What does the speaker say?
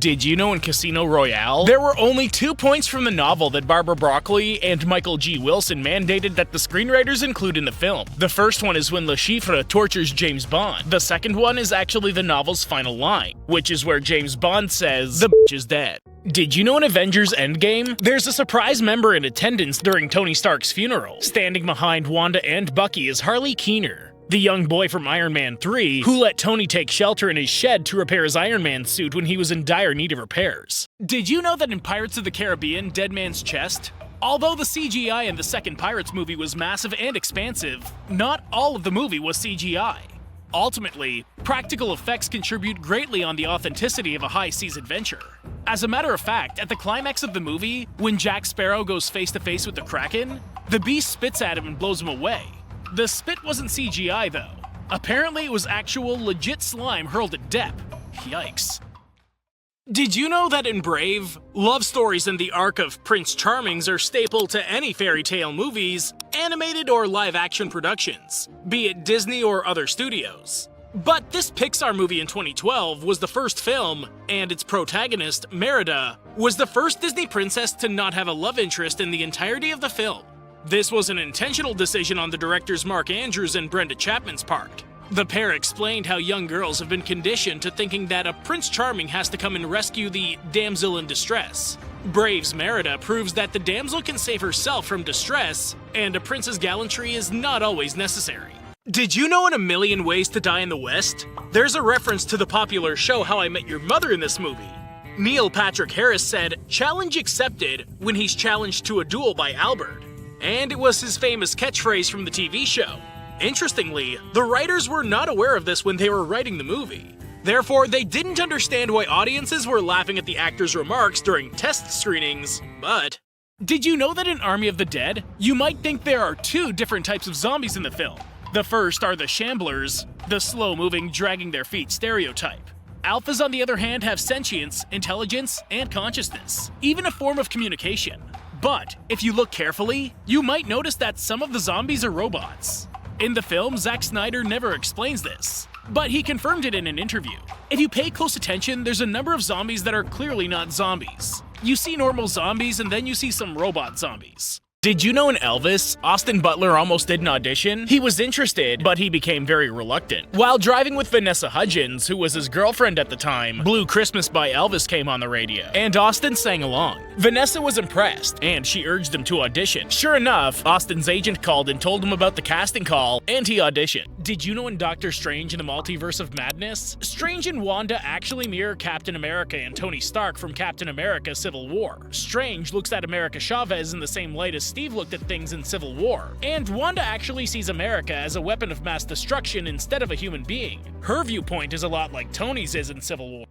Did you know in Casino Royale, there were only 2 points from the novel that Barbara Broccoli and Michael G. Wilson mandated that the screenwriters include in the film. The first one is when Le Chiffre tortures James Bond. The second one is actually the novel's final line, which is where James Bond says, "The bitch is dead." Did you know in Avengers Endgame, there's a surprise member in attendance during Tony Stark's funeral? Standing behind Wanda and Bucky is Harley Keener, the young boy from Iron Man 3 who let Tony take shelter in his shed to repair his Iron Man suit when he was in dire need of repairs. Did you know that in Pirates of the Caribbean, Dead Man's Chest? Although the CGI in the second Pirates movie was massive and expansive, not all of the movie was CGI. Ultimately, practical effects contribute greatly on the authenticity of a high seas adventure. As a matter of fact, at the climax of the movie, when Jack Sparrow goes face to face with the Kraken, the beast spits at him and blows him away. The spit wasn't CGI though. Apparently it was actual legit slime hurled at Depp. Yikes. Did you know that in Brave, love stories and the arc of Prince Charmings are staple to any fairy tale movies, animated or live-action productions, be it Disney or other studios? But this Pixar movie in 2012 was the first film, and its protagonist, Merida, was the first Disney princess to not have a love interest in the entirety of the film. This was an intentional decision on the directors Mark Andrews and Brenda Chapman's part. The pair explained how young girls have been conditioned to thinking that a Prince Charming has to come and rescue the damsel in distress. Brave's Merida proves that the damsel can save herself from distress, and a prince's gallantry is not always necessary. Did you know in A Million Ways to Die in the West, there's a reference to the popular show How I Met Your Mother in this movie? Neil Patrick Harris said, "Challenge accepted" when he's challenged to a duel by Albert. And it was his famous catchphrase from the TV show. Interestingly, the writers were not aware of this when they were writing the movie. Therefore, they didn't understand why audiences were laughing at the actor's remarks during test screenings, but... Did you know that in Army of the Dead, you might think there are 2 different types of zombies in the film? The first are the shamblers, the slow-moving, dragging their feet stereotype. Alphas, on the other hand, have sentience, intelligence, and consciousness, even a form of communication. But if you look carefully, you might notice that some of the zombies are robots. In the film, Zack Snyder never explains this, but he confirmed it in an interview. If you pay close attention, there's a number of zombies that are clearly not zombies. You see normal zombies and then you see some robot zombies. Did you know in Elvis, Austin Butler almost did an audition? He was interested, but he became very reluctant. While driving with Vanessa Hudgens, who was his girlfriend at the time, Blue Christmas by Elvis came on the radio, and Austin sang along. Vanessa was impressed, and she urged him to audition. Sure enough, Austin's agent called and told him about the casting call, and he auditioned. Did you know in Doctor Strange in the Multiverse of Madness, Strange and Wanda actually mirror Captain America and Tony Stark from Captain America Civil War. Strange looks at America Chavez in the same light as Steve looked at things in Civil War, and Wanda actually sees America as a weapon of mass destruction instead of a human being. Her viewpoint is a lot like Tony's is in Civil War.